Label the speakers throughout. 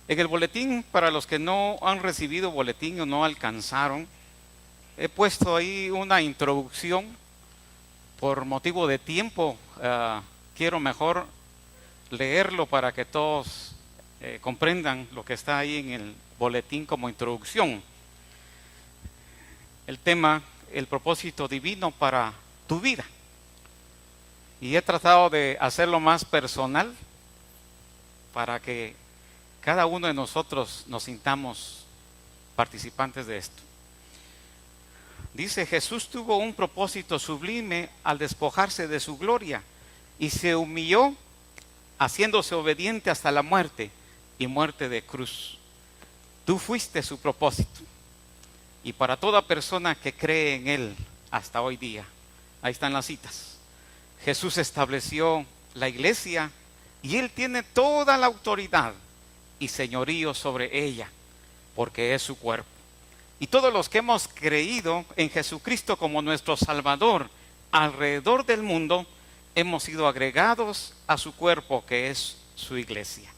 Speaker 1: En el boletín, para los que no han recibido boletín o no alcanzaron, he puesto ahí una introducción. Por motivo de tiempo, quiero mejor leerlo para que todos comprendan lo que está ahí en el boletín como introducción. El tema, el propósito divino para tu vida. Y he tratado de hacerlo más personal para que cada uno de nosotros nos sintamos participantes de esto. Dice: Jesús tuvo un propósito sublime al despojarse de su gloria y se humilló, haciéndose obediente hasta la muerte y muerte de cruz. Tú fuiste su propósito. Y para toda persona que cree en Él hasta hoy día, ahí están las citas. Jesús estableció la iglesia y Él tiene toda la autoridad y señorío sobre ella, porque es su cuerpo. Y todos los que hemos creído en Jesucristo como nuestro Salvador alrededor del mundo, hemos sido agregados a su cuerpo, que es su iglesia.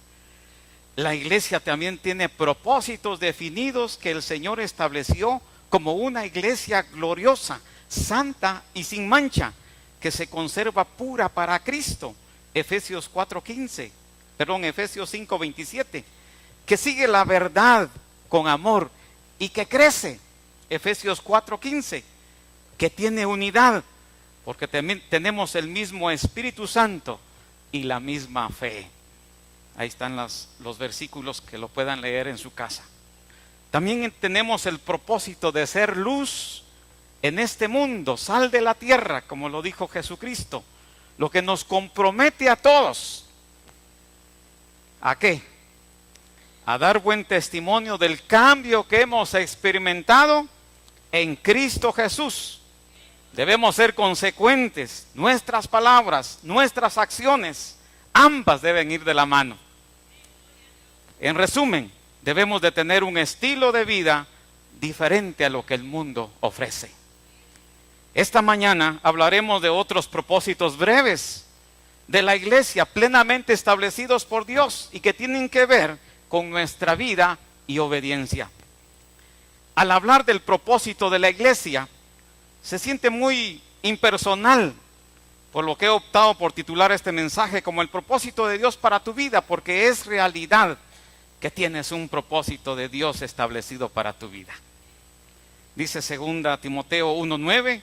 Speaker 1: La iglesia también tiene propósitos definidos que el Señor estableció como una iglesia gloriosa, santa y sin mancha, que se conserva pura para Cristo. Efesios 5:27, que sigue la verdad con amor y que crece. Efesios 4:15, que tiene unidad, porque también tenemos el mismo Espíritu Santo y la misma fe. Ahí están los versículos que lo puedan leer en su casa. También tenemos el propósito de ser luz en este mundo, sal de la tierra, como lo dijo Jesucristo, lo que nos compromete a todos. ¿A qué? A dar buen testimonio del cambio que hemos experimentado en Cristo Jesús. Debemos ser consecuentes. Nuestras palabras, nuestras acciones, ambas deben ir de la mano. En resumen, debemos de tener un estilo de vida diferente a lo que el mundo ofrece. Esta mañana hablaremos de otros propósitos breves de la iglesia, plenamente establecidos por Dios y que tienen que ver con nuestra vida y obediencia. Al hablar del propósito de la iglesia, se siente muy impersonal, por lo que he optado por titular este mensaje como el propósito de Dios para tu vida, porque es realidad que tienes un propósito de Dios establecido para tu vida. Dice 2 Timoteo 1:9,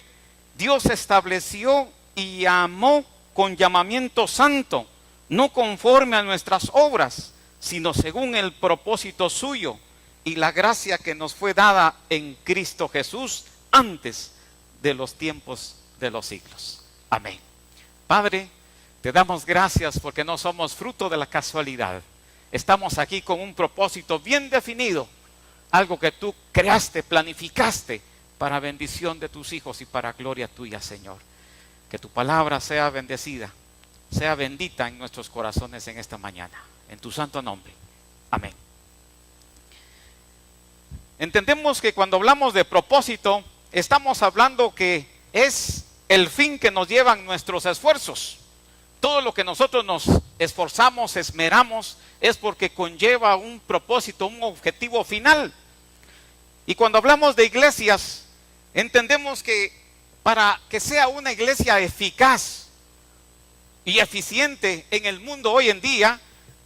Speaker 1: Dios estableció y llamó con llamamiento santo, no conforme a nuestras obras, sino según el propósito suyo y la gracia que nos fue dada en Cristo Jesús antes de los tiempos de los siglos. Amén. Padre, te damos gracias porque no somos fruto de la casualidad. Estamos aquí con un propósito bien definido, algo que tú creaste, planificaste para bendición de tus hijos y para gloria tuya, Señor. Que tu palabra sea bendecida, sea bendita en nuestros corazones en esta mañana. En tu santo nombre. Amén. Entendemos que cuando hablamos de propósito, estamos hablando que es el fin que nos llevan nuestros esfuerzos. Todo lo que nosotros nos esforzamos, esmeramos, es porque conlleva un propósito, un objetivo final. Y cuando hablamos de iglesias, entendemos que para que sea una iglesia eficaz y eficiente en el mundo hoy en día,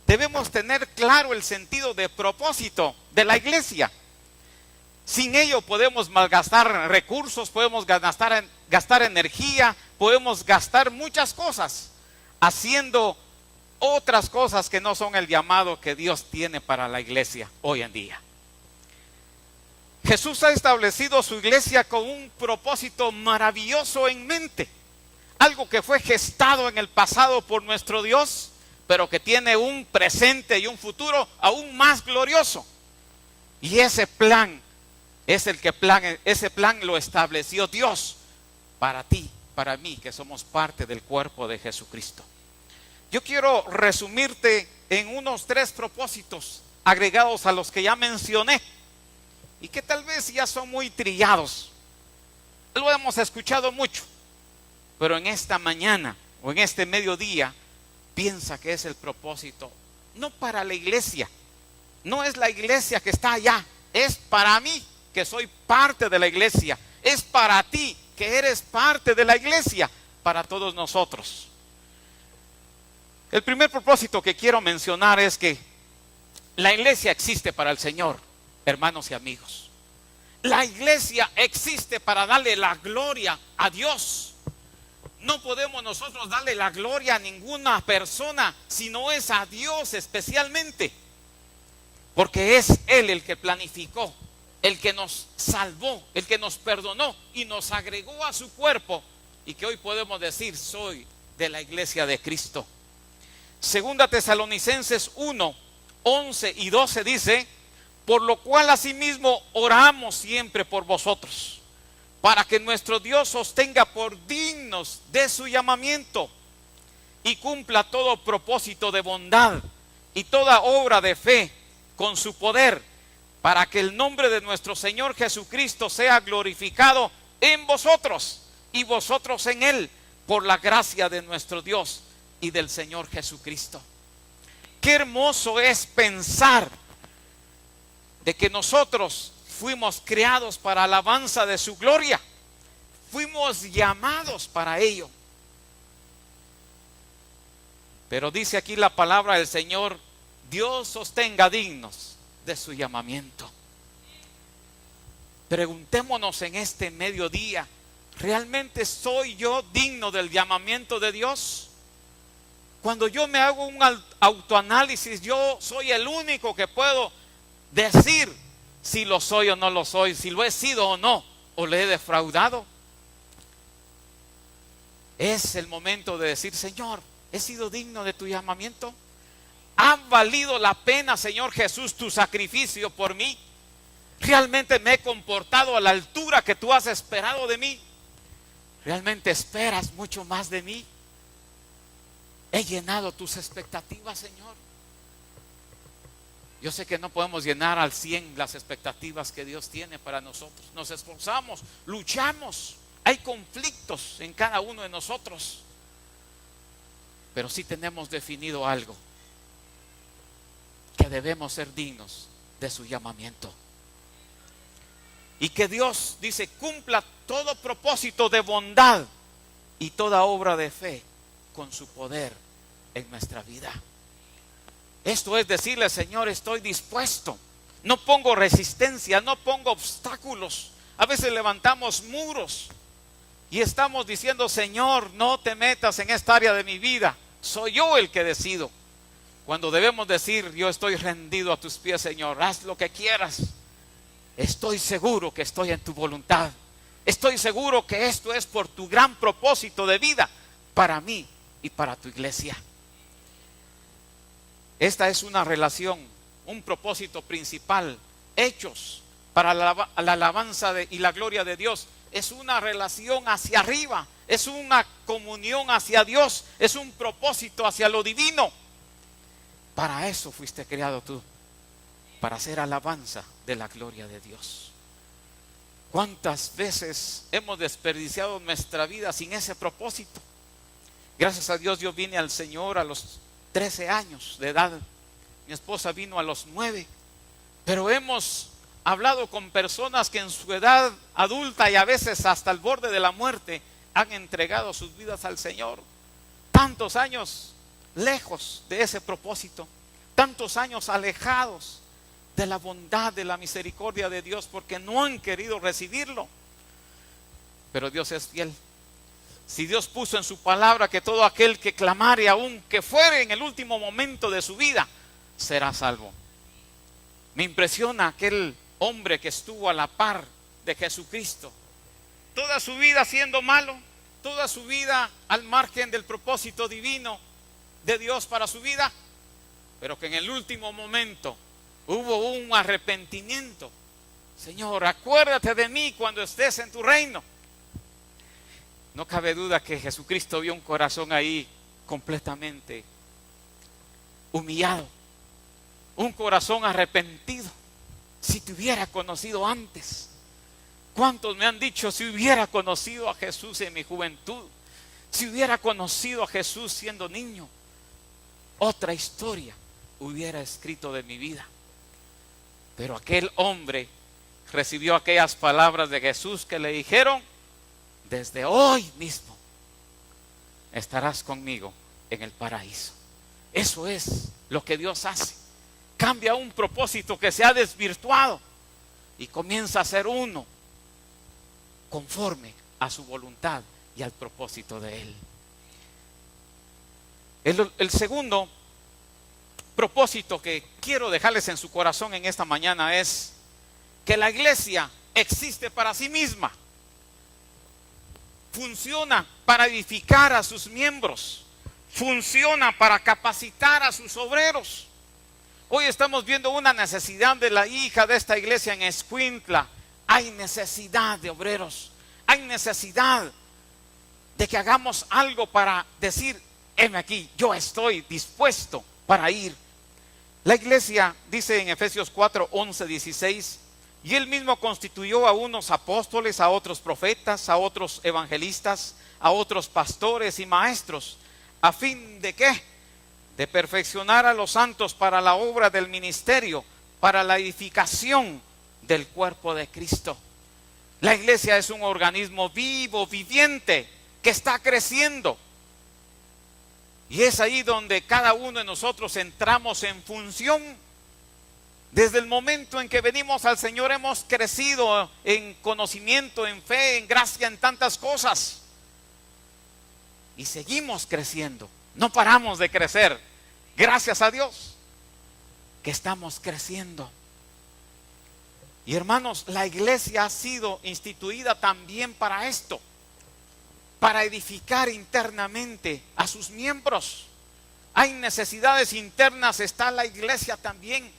Speaker 1: debemos tener claro el sentido de propósito de la iglesia. Sin ello podemos malgastar recursos, podemos gastar energía, podemos gastar muchas cosas haciendo otras cosas que no son el llamado que Dios tiene para la iglesia hoy en día. Jesús ha establecido su iglesia con un propósito maravilloso en mente, algo que fue gestado en el pasado por nuestro Dios, pero que tiene un presente y un futuro aún más glorioso. Y ese plan ese plan lo estableció Dios para ti, para mí, que somos parte del cuerpo de Jesucristo. Yo quiero resumirte en unos 3 propósitos agregados a los que ya mencioné y que tal vez ya son muy trillados. Lo hemos escuchado mucho, pero en esta mañana o en este mediodía piensa que es el propósito no para la iglesia, no es la iglesia que está allá, es para mí que soy parte de la iglesia, es para ti que eres parte de la iglesia, para todos nosotros. El primer propósito que quiero mencionar es que la iglesia existe para el Señor, hermanos y amigos. La iglesia existe para darle la gloria a Dios. No podemos nosotros darle la gloria a ninguna persona, si no es a Dios especialmente. Porque es Él el que planificó, el que nos salvó, el que nos perdonó y nos agregó a su cuerpo. Y que hoy podemos decir, soy de la iglesia de Cristo. Segunda Tesalonicenses 1, 11 y 12 dice: por lo cual asimismo oramos siempre por vosotros, para que nuestro Dios os tenga por dignos de su llamamiento y cumpla todo propósito de bondad y toda obra de fe con su poder, para que el nombre de nuestro Señor Jesucristo sea glorificado en vosotros y vosotros en Él, por la gracia de nuestro Dios y del Señor Jesucristo. Qué hermoso es pensar de que nosotros fuimos creados para alabanza de su gloria. Fuimos llamados para ello. Pero dice aquí la palabra del Señor: Dios os tenga dignos de su llamamiento. Preguntémonos en este mediodía: ¿realmente soy yo digno del llamamiento de Dios? Cuando yo me hago un autoanálisis, yo soy el único que puedo decir si lo soy o no lo soy, si lo he sido o no, o le he defraudado. Es el momento de decir: Señor, ¿he sido digno de tu llamamiento? ¿Ha valido la pena, Señor Jesús, tu sacrificio por mí? ¿Realmente me he comportado a la altura que tú has esperado de mí? ¿Realmente esperas mucho más de mí? ¿He llenado tus expectativas, Señor? Yo sé que no podemos llenar al 100 las expectativas que Dios tiene para nosotros. Nos esforzamos, luchamos, hay conflictos en cada uno de nosotros. Pero sí tenemos definido algo: que debemos ser dignos de su llamamiento. Y que Dios, dice, cumpla todo propósito de bondad y toda obra de fe con su poder en nuestra vida. Esto es decirle: Señor, estoy dispuesto. No pongo resistencia, no pongo obstáculos. A veces levantamos muros y estamos diciendo: Señor, no te metas en esta área de mi vida. Soy yo el que decido. Cuando debemos decir: yo estoy rendido a tus pies, Señor, haz lo que quieras. Estoy seguro que estoy en tu voluntad. Estoy seguro que esto es por tu gran propósito de vida para mí y para tu iglesia. Esta es una relación, un propósito principal, hechos para la alabanza y la gloria de Dios. Es una relación hacia arriba, es una comunión hacia Dios, es un propósito hacia lo divino. Para eso fuiste creado tú, para hacer alabanza de la gloria de Dios. ¿Cuántas veces hemos desperdiciado nuestra vida sin ese propósito? Gracias a Dios yo vine al Señor a los 13 años de edad. Mi esposa vino a los 9. Pero hemos hablado con personas que en su edad adulta y a veces hasta el borde de la muerte han entregado sus vidas al Señor. Tantos años lejos de ese propósito, tantos años alejados de la bondad, de la misericordia de Dios, porque no han querido recibirlo. Pero Dios es fiel. Si Dios puso en su palabra que todo aquel que clamare, aun que fuere en el último momento de su vida, será salvo. Me impresiona aquel hombre que estuvo a la par de Jesucristo, toda su vida siendo malo, toda su vida al margen del propósito divino de Dios para su vida, pero que en el último momento hubo un arrepentimiento. Señor, acuérdate de mí cuando estés en tu reino. No cabe duda que Jesucristo vio un corazón ahí completamente humillado, un corazón arrepentido. Si te hubiera conocido antes. ¿Cuántos me han dicho: si hubiera conocido a Jesús en mi juventud, si hubiera conocido a Jesús siendo niño, otra historia hubiera escrito de mi vida? Pero aquel hombre recibió aquellas palabras de Jesús que le dijeron: desde hoy mismo estarás conmigo en el paraíso. Eso es lo que Dios hace. Cambia un propósito que se ha desvirtuado y comienza a ser uno conforme a su voluntad y al propósito de Él. El segundo propósito que quiero dejarles en su corazón en esta mañana es que la iglesia existe para sí misma. Funciona para edificar a sus miembros. Funciona para capacitar a sus obreros. Hoy estamos viendo una necesidad de la hija de esta iglesia en Escuintla. Hay necesidad de obreros. Hay necesidad de que hagamos algo para decir: heme aquí, yo estoy dispuesto para ir. La iglesia dice en Efesios 4, 11, 16: y él mismo constituyó a unos apóstoles, a otros profetas, a otros evangelistas, a otros pastores y maestros, a fin de ¿qué? De perfeccionar a los santos para la obra del ministerio, para la edificación del cuerpo de Cristo. La iglesia es un organismo vivo, viviente, que está creciendo. Y es ahí donde cada uno de nosotros entramos en función. Desde el momento en que venimos al Señor hemos crecido en conocimiento, en fe, en gracia, en tantas cosas. Y seguimos creciendo. No paramos de crecer. Gracias a Dios que estamos creciendo. Y hermanos, la iglesia ha sido instituida también para esto. Para edificar internamente a sus miembros. Hay necesidades internas, está la iglesia también,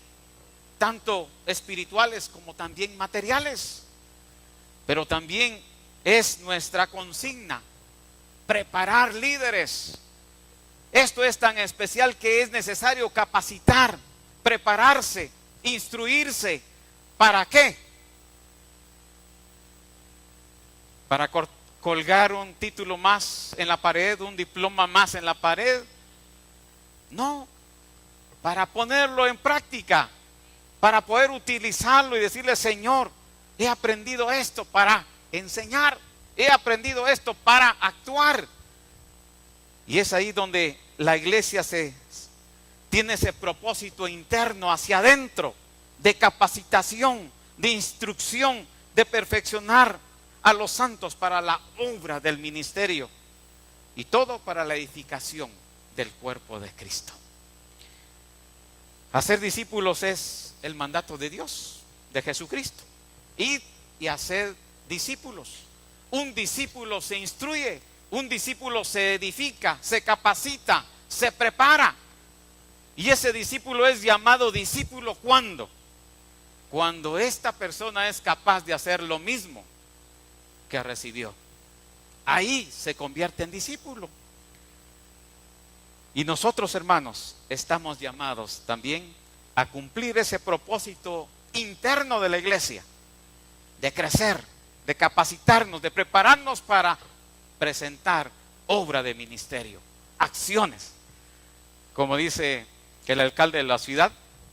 Speaker 1: tanto espirituales como también materiales. Pero también es nuestra consigna preparar líderes. Esto es tan especial que es necesario capacitar, prepararse, instruirse. ¿Para qué? Para colgar un título más en la pared, un diploma más en la pared. No, para ponerlo en práctica, para poder utilizarlo y decirle: Señor, he aprendido esto para enseñar, he aprendido esto para actuar. Y es ahí donde la iglesia tiene ese propósito interno hacia adentro, de capacitación, de instrucción, de perfeccionar a los santos para la obra del ministerio, y todo para la edificación del cuerpo de Cristo. Hacer discípulos es el mandato de Dios, de Jesucristo. Ir y hacer discípulos. Un discípulo se instruye, un discípulo se edifica, se capacita, se prepara. Y ese discípulo es llamado discípulo ¿cuándo? Cuando esta persona es capaz de hacer lo mismo que recibió. Ahí se convierte en discípulo. Y nosotros, hermanos, estamos llamados también a cumplir ese propósito interno de la iglesia, de crecer, de capacitarnos, de prepararnos para presentar obra de ministerio, acciones. Como dice el alcalde de la ciudad: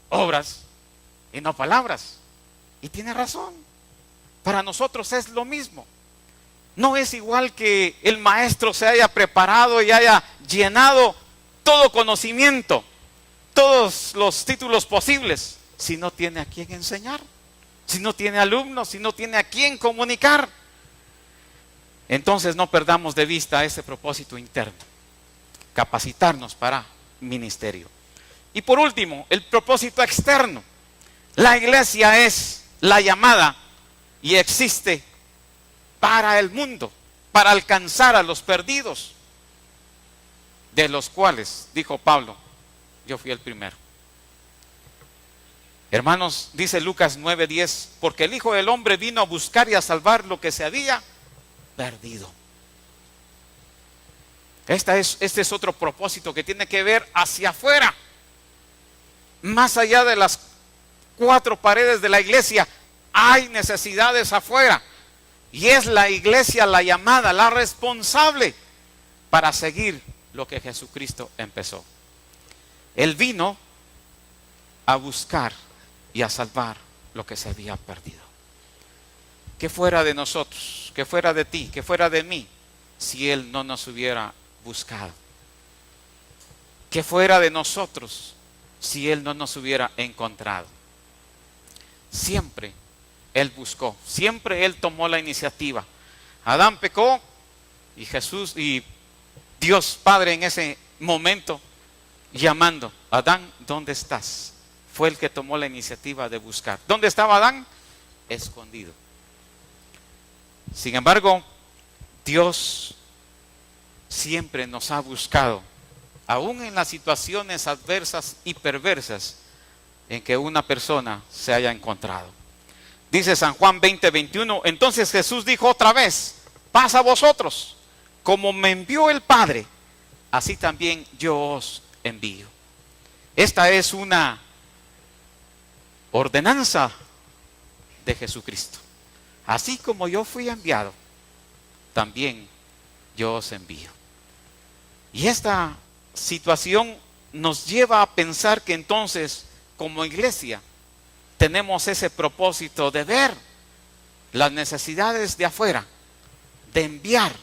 Speaker 1: obras y no palabras. Y tiene razón. Para nosotros es lo mismo. No es igual que el maestro se haya preparado y haya llenado todo conocimiento, todos los títulos posibles, si no tiene a quién enseñar, si no tiene alumnos, si no tiene a quién comunicar. Entonces no perdamos de vista ese propósito interno, capacitarnos para ministerio. Y por último, el propósito externo. La iglesia es la llamada y existe para el mundo, para alcanzar a los perdidos, de los cuales, dijo Pablo, yo fui el primero. Hermanos, dice Lucas 9:10, porque el Hijo del Hombre vino a buscar y a salvar lo que se había perdido. Este es otro propósito que tiene que ver hacia afuera, más allá de las cuatro paredes de la iglesia. Hay necesidades afuera, y es la iglesia la llamada, la responsable para seguir lo que Jesucristo empezó. Él vino a buscar y a salvar lo que se había perdido. ¿Qué fuera de nosotros? ¿Qué fuera de ti? ¿Qué fuera de mí? Si Él no nos hubiera buscado. ¿Qué fuera de nosotros? Si Él no nos hubiera encontrado. Siempre Él buscó. Siempre Él tomó la iniciativa. Adán pecó y Jesús y Dios Padre en ese momento llamando: Adán, ¿dónde estás? Fue el que tomó la iniciativa de buscar. ¿Dónde estaba Adán? Escondido. Sin embargo, Dios siempre nos ha buscado, aún en las situaciones adversas y perversas en que una persona se haya encontrado. Dice San Juan 20:21, entonces Jesús dijo otra vez: paz a vosotros, como me envió el Padre, así también yo os envío. Esta es una ordenanza de Jesucristo. Así como yo fui enviado, también yo os envío. Y esta situación nos lleva a pensar que entonces, como iglesia, tenemos ese propósito de ver las necesidades de afuera, de enviar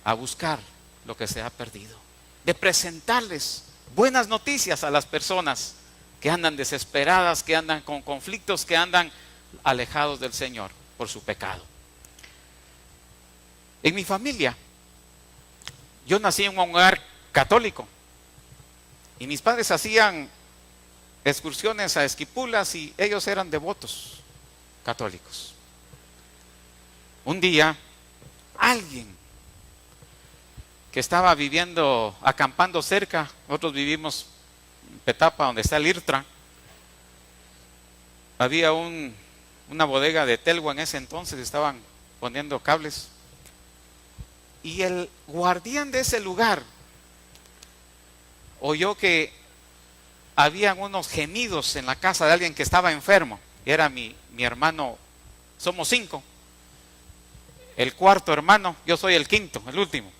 Speaker 1: a buscar lo que se ha perdido, de presentarles buenas noticias a las personas que andan desesperadas, que andan con conflictos, que andan alejados del Señor por su pecado. En mi familia, yo nací en un hogar católico y mis padres hacían excursiones a Esquipulas y ellos eran devotos católicos. Un día, alguien que estaba viviendo, acampando cerca, nosotros vivimos en Petapa, donde está el IRTRA, había una bodega de Telgua en ese entonces, estaban poniendo cables, y el guardián de ese lugar oyó que habían unos gemidos en la casa de alguien que estaba enfermo. Era mi hermano, somos 5. El cuarto hermano, yo soy el quinto, el último.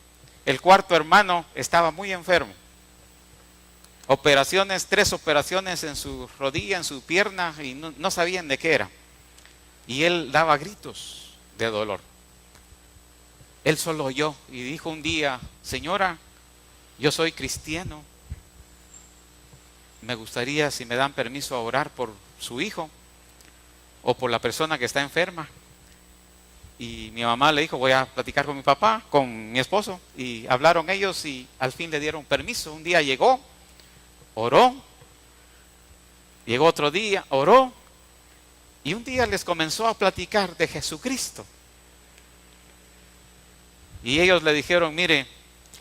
Speaker 1: El cuarto hermano estaba muy enfermo. 3 operaciones en su rodilla, en su pierna, y no sabían de qué era. Y él daba gritos de dolor. Él solo oyó y dijo un día: señora, yo soy cristiano, me gustaría si me dan permiso a orar por su hijo o por la persona que está enferma. Y mi mamá le dijo: voy a platicar con mi papá, con mi esposo. Y hablaron ellos y al fin le dieron permiso. Un día llegó, oró, llegó otro día, oró, y un día les comenzó a platicar de Jesucristo. Y ellos le dijeron: mire,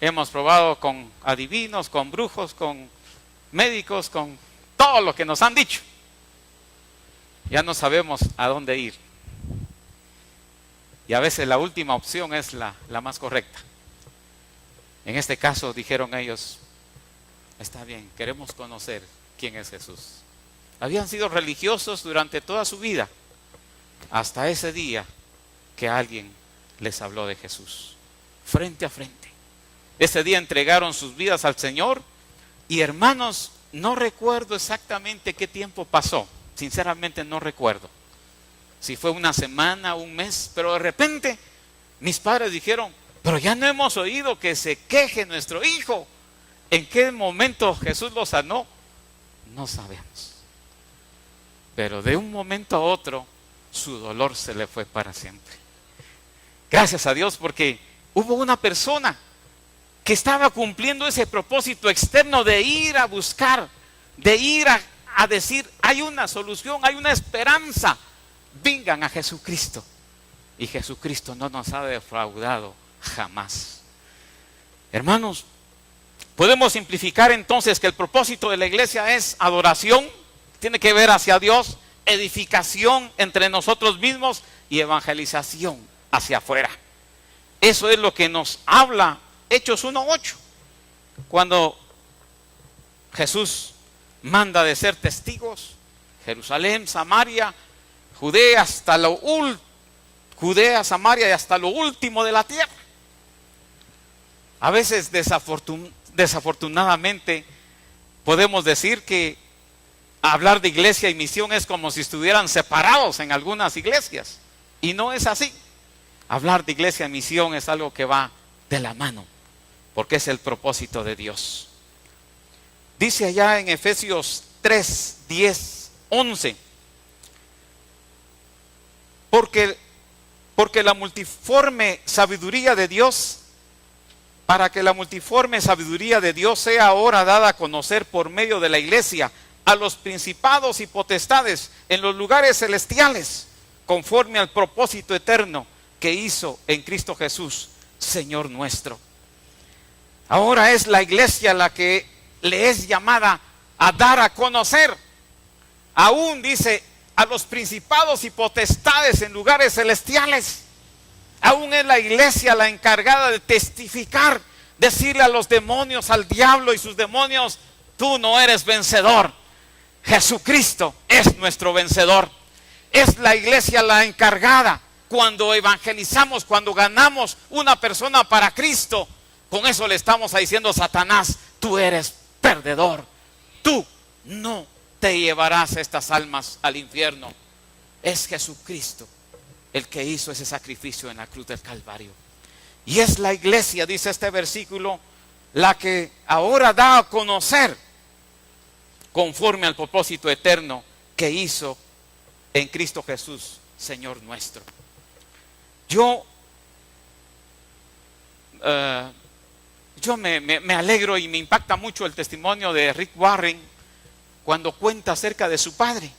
Speaker 1: hemos probado con adivinos, con brujos, con médicos, con todo lo que nos han dicho. Ya no sabemos a dónde ir. Y a veces la última opción es la más correcta. En este caso dijeron ellos: está bien, queremos conocer quién es Jesús. Habían sido religiosos durante toda su vida, hasta ese día que alguien les habló de Jesús, frente a frente. Ese día entregaron sus vidas al Señor. Y hermanos, no recuerdo exactamente qué tiempo pasó, sinceramente no recuerdo. Si fue una semana, un mes, pero de repente mis padres dijeron: pero ya no hemos oído que se queje nuestro hijo. ¿En qué momento Jesús lo sanó? No sabemos. Pero de un momento a otro, su dolor se le fue para siempre. Gracias a Dios, porque hubo una persona que estaba cumpliendo ese propósito externo de ir a buscar, de ir a decir: hay una solución, hay una esperanza, vengan a Jesucristo. Y Jesucristo no nos ha defraudado jamás. Hermanos, podemos simplificar entonces que el propósito de la iglesia es adoración, tiene que ver hacia Dios, edificación entre nosotros mismos y evangelización hacia afuera. Eso es lo que nos habla Hechos 1:8, cuando Jesús manda de ser testigos, Jerusalén, Samaria, Judea, Samaria y hasta lo último de la tierra. A veces desafortunadamente podemos decir que hablar de iglesia y misión es como si estuvieran separados en algunas iglesias. Y no es así. Hablar de iglesia y misión es algo que va de la mano, porque es el propósito de Dios. Dice allá en Efesios 3, 10, 11. Porque la multiforme sabiduría de Dios, para que la multiforme sabiduría de Dios sea ahora dada a conocer por medio de la iglesia a los principados y potestades en los lugares celestiales, conforme al propósito eterno que hizo en Cristo Jesús, Señor nuestro. Ahora es la iglesia la que le es llamada a dar a conocer, aún dice, a los principados y potestades en lugares celestiales. Aún es la iglesia la encargada de testificar, decirle a los demonios, al diablo y sus demonios: tú no eres vencedor, Jesucristo es nuestro vencedor. Es la iglesia la encargada, cuando evangelizamos, cuando ganamos una persona para Cristo, con eso le estamos diciendo a Satanás: tú eres perdedor, tú no te llevarás estas almas al infierno. Es Jesucristo el que hizo ese sacrificio en la cruz del Calvario. Y es la iglesia, dice este versículo, la que ahora da a conocer conforme al propósito eterno que hizo en Cristo Jesús, Señor nuestro. Yo me alegro y me impacta mucho el testimonio de Rick Warren cuando cuenta acerca de su padre.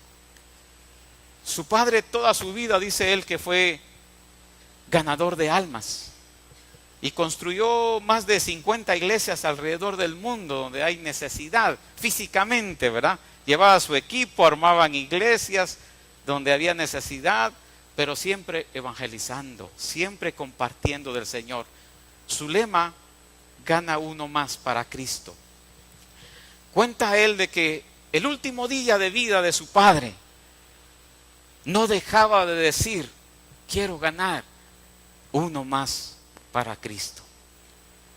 Speaker 1: Su padre toda su vida, dice él, que fue ganador de almas y construyó más de 50 iglesias alrededor del mundo donde hay necesidad físicamente, ¿verdad? Llevaba su equipo, armaban iglesias donde había necesidad, pero siempre evangelizando, siempre compartiendo del Señor. Su lema: gana uno más para Cristo. Cuenta él de que el último día de vida de su padre no dejaba de decir: quiero ganar uno más para Cristo.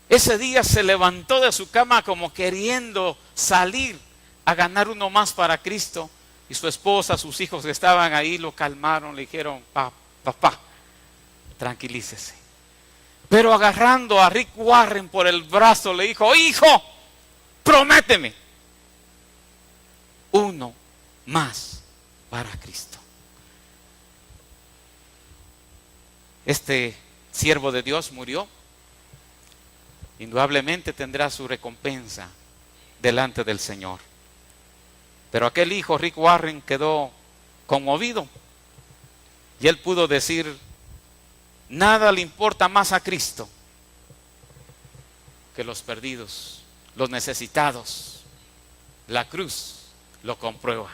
Speaker 1: Ese día se levantó de su cama como queriendo salir a ganar uno más para Cristo, y su esposa, sus hijos que estaban ahí lo calmaron, le dijeron: papá, tranquilícese. Pero agarrando a Rick Warren por el brazo le dijo: hijo, prométeme uno más para Cristo. Este siervo de Dios murió. Indudablemente tendrá su recompensa delante del Señor. Pero aquel hijo, Rick Warren, quedó conmovido. Y él pudo decir: nada le importa más a Cristo que los perdidos, los necesitados. La cruz lo comprueba.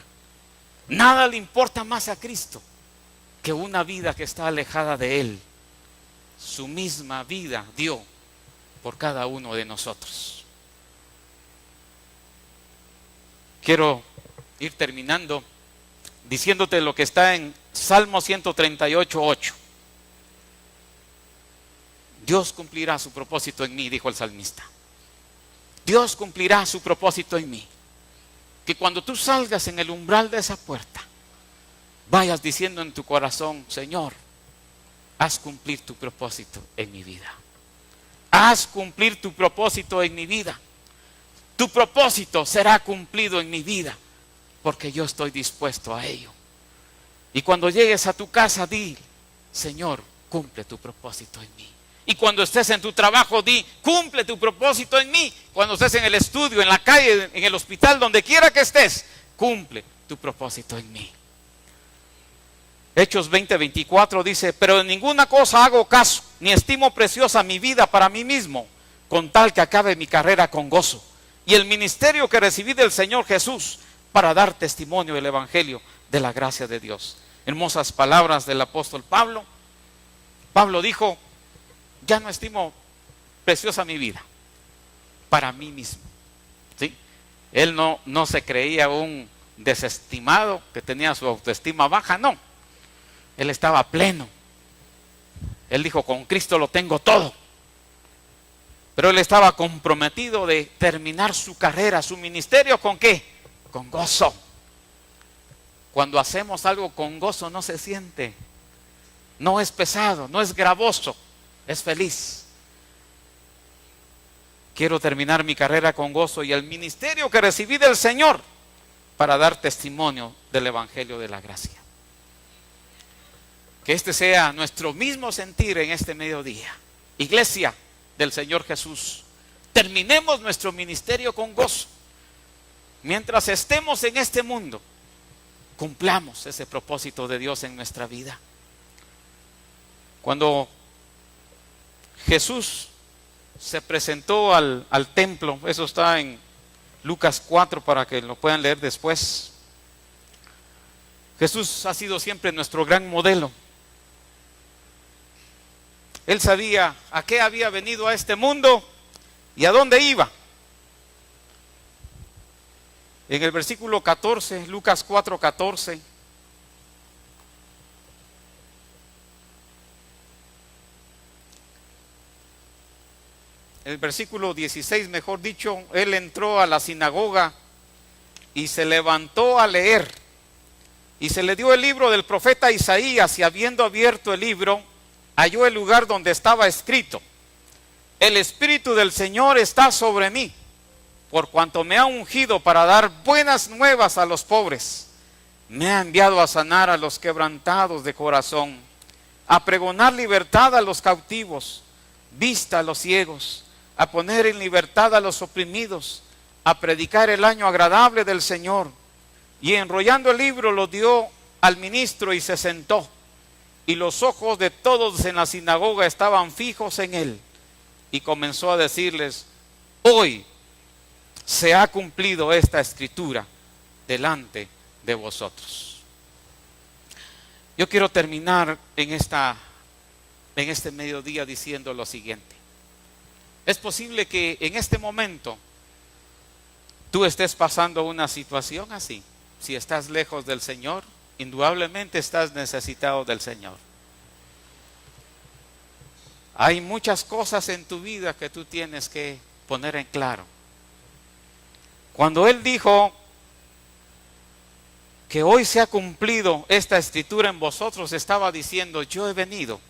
Speaker 1: Nada le importa más a Cristo que una vida que está alejada de Él. Su misma vida dio por cada uno de nosotros. Quiero ir terminando diciéndote lo que está en Salmo 138, 8. Dios cumplirá su propósito en mí, dijo el salmista. Dios cumplirá su propósito en mí. Que cuando tú salgas en el umbral de esa puerta, vayas diciendo en tu corazón: Señor, haz cumplir tu propósito en mi vida. Haz cumplir tu propósito en mi vida. Tu propósito será cumplido en mi vida, porque yo estoy dispuesto a ello. Y cuando llegues a tu casa, di: Señor, cumple tu propósito en mí. Y cuando estés en tu trabajo, di: cumple tu propósito en mí. Cuando estés en el estudio, en la calle, en el hospital, donde quiera que estés, cumple tu propósito en mí. Hechos 20:24 dice: pero en ninguna cosa hago caso, ni estimo preciosa mi vida para mí mismo, con tal que acabe mi carrera con gozo, y el ministerio que recibí del Señor Jesús, para dar testimonio del evangelio de la gracia de Dios. Hermosas palabras del apóstol Pablo. Pablo dijo: ya no estimo preciosa mi vida para mí mismo. ¿Sí? Él no se creía un desestimado que tenía su autoestima baja, no. Él estaba pleno. Él dijo: con Cristo lo tengo todo. Pero él estaba comprometido de terminar su carrera, su ministerio, ¿con qué? Con gozo. Cuando hacemos algo con gozo no se siente, no es pesado, no es gravoso, es feliz. Quiero terminar mi carrera con gozo y el ministerio que recibí del Señor para dar testimonio del Evangelio de la gracia. Que este sea nuestro mismo sentir en este mediodía. Iglesia del Señor Jesús, terminemos nuestro ministerio con gozo. Mientras estemos en este mundo, cumplamos ese propósito de Dios en nuestra vida. Cuando Jesús se presentó al templo, eso está en Lucas 4 para que lo puedan leer después. Jesús ha sido siempre nuestro gran modelo. Él sabía a qué había venido a este mundo y a dónde iba. En el versículo 14, Lucas 4:14, el versículo 16, mejor dicho, él entró a la sinagoga y se levantó a leer. Y se le dio el libro del profeta Isaías, y habiendo abierto el libro, halló el lugar donde estaba escrito: el Espíritu del Señor está sobre mí, por cuanto me ha ungido para dar buenas nuevas a los pobres. Me ha enviado a sanar a los quebrantados de corazón, a pregonar libertad a los cautivos, vista a los ciegos, a poner en libertad a los oprimidos, a predicar el año agradable del Señor. Y enrollando el libro lo dio al ministro y se sentó. Y los ojos de todos en la sinagoga estaban fijos en él. Y comenzó a decirles: hoy se ha cumplido esta escritura delante de vosotros. Yo quiero terminar en este mediodía diciendo lo siguiente. Es posible que en este momento tú estés pasando una situación así. Si estás lejos del Señor, indudablemente estás necesitado del Señor. Hay muchas cosas en tu vida que tú tienes que poner en claro. Cuando Él dijo que hoy se ha cumplido esta escritura en vosotros, estaba diciendo: yo he venido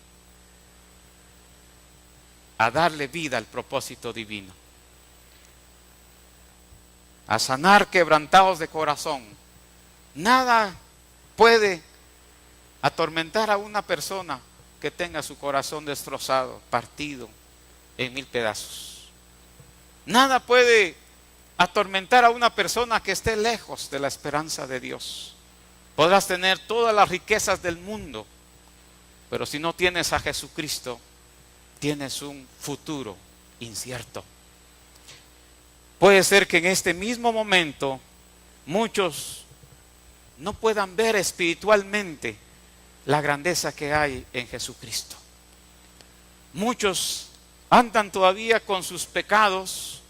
Speaker 1: a darle vida al propósito divino, a sanar quebrantados de corazón. Nada puede atormentar a una persona que tenga su corazón destrozado, partido en 1000 pedazos. Nada puede atormentar a una persona que esté lejos de la esperanza de Dios. Podrás tener todas las riquezas del mundo, pero si no tienes a Jesucristo, tienes un futuro incierto. Puede ser que en este mismo momento muchos no puedan ver espiritualmente la grandeza que hay en Jesucristo. Muchos andan todavía con sus pecados,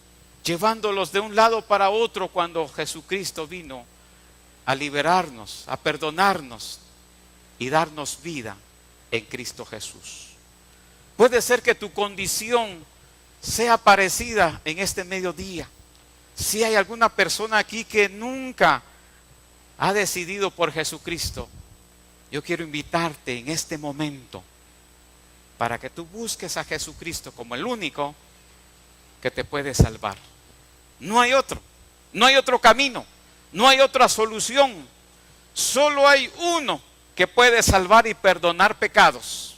Speaker 1: llevándolos de un lado para otro, cuando Jesucristo vino a liberarnos, a perdonarnos y darnos vida en Cristo Jesús. Puede ser que tu condición sea parecida en este mediodía. Si hay alguna persona aquí que nunca ha decidido por Jesucristo, yo quiero invitarte en este momento para que tú busques a Jesucristo como el único que te puede salvar. No hay otro camino, no hay otra solución. Solo hay uno que puede salvar y perdonar pecados,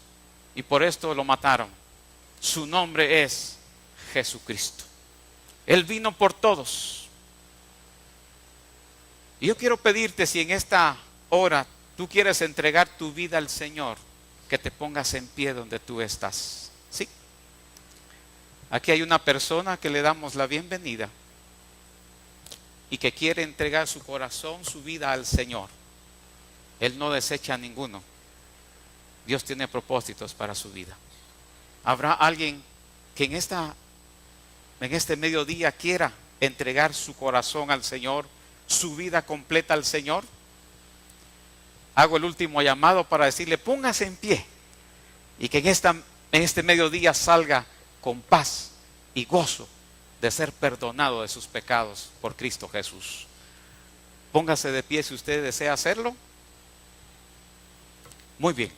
Speaker 1: y por esto lo mataron. Su nombre es Jesucristo. Él vino por todos. Y yo quiero pedirte, si en esta hora tú quieres entregar tu vida al Señor, que te pongas en pie donde tú estás. ¿Sí? Aquí hay una persona que le damos la bienvenida y que quiere entregar su corazón, su vida al Señor. Él no desecha a ninguno. Dios tiene propósitos para su vida. ¿Habrá alguien que en este mediodía quiera entregar su corazón al Señor, su vida completa al Señor? Hago el último llamado para decirle: póngase en pie, y que en este mediodía salga con paz y gozo de ser perdonado de sus pecados por Cristo Jesús. Póngase de pie si usted desea hacerlo. Muy bien.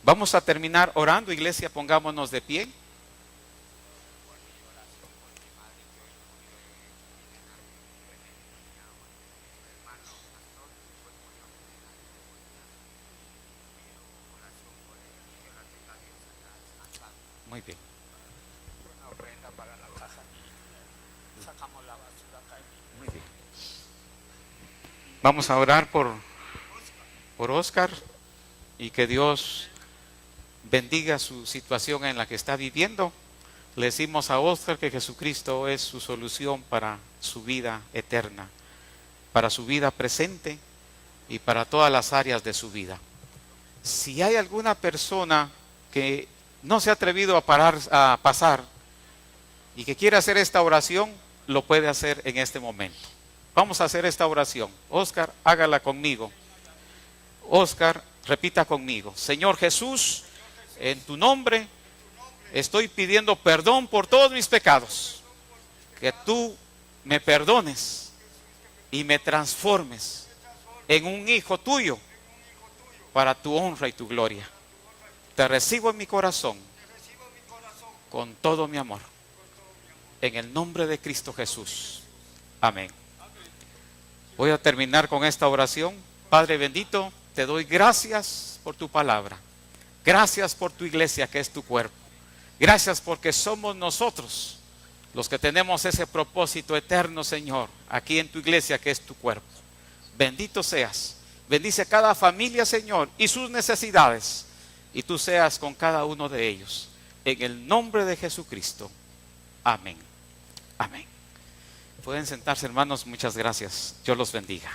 Speaker 1: Vamos a terminar orando, iglesia, pongámonos de pie. Muy bien. Muy bien. Vamos a orar por Oscar y que Dios bendiga su situación en la que está viviendo. Le decimos a Oscar que Jesucristo es su solución para su vida eterna, para su vida presente y para todas las áreas de su vida. Si hay alguna persona que no se ha atrevido a pasar y que quiere hacer esta oración, lo puede hacer en este momento. Vamos a hacer esta oración. Oscar, hágala conmigo. Oscar, repita conmigo. Señor Jesús, en tu nombre estoy pidiendo perdón por todos mis pecados. Que tú me perdones y me transformes en un hijo tuyo para tu honra y tu gloria. Te recibo en mi corazón con todo mi amor. En el nombre de Cristo Jesús. Amén. Voy a terminar con esta oración. Padre bendito, te doy gracias por tu palabra. Gracias por tu iglesia que es tu cuerpo. Gracias porque somos nosotros los que tenemos ese propósito eterno, Señor, aquí en tu iglesia que es tu cuerpo. Bendito seas. Bendice cada familia, Señor, y sus necesidades. Y tú seas con cada uno de ellos. En el nombre de Jesucristo. Amén. Amén. Pueden sentarse, hermanos. Muchas gracias. Dios los bendiga.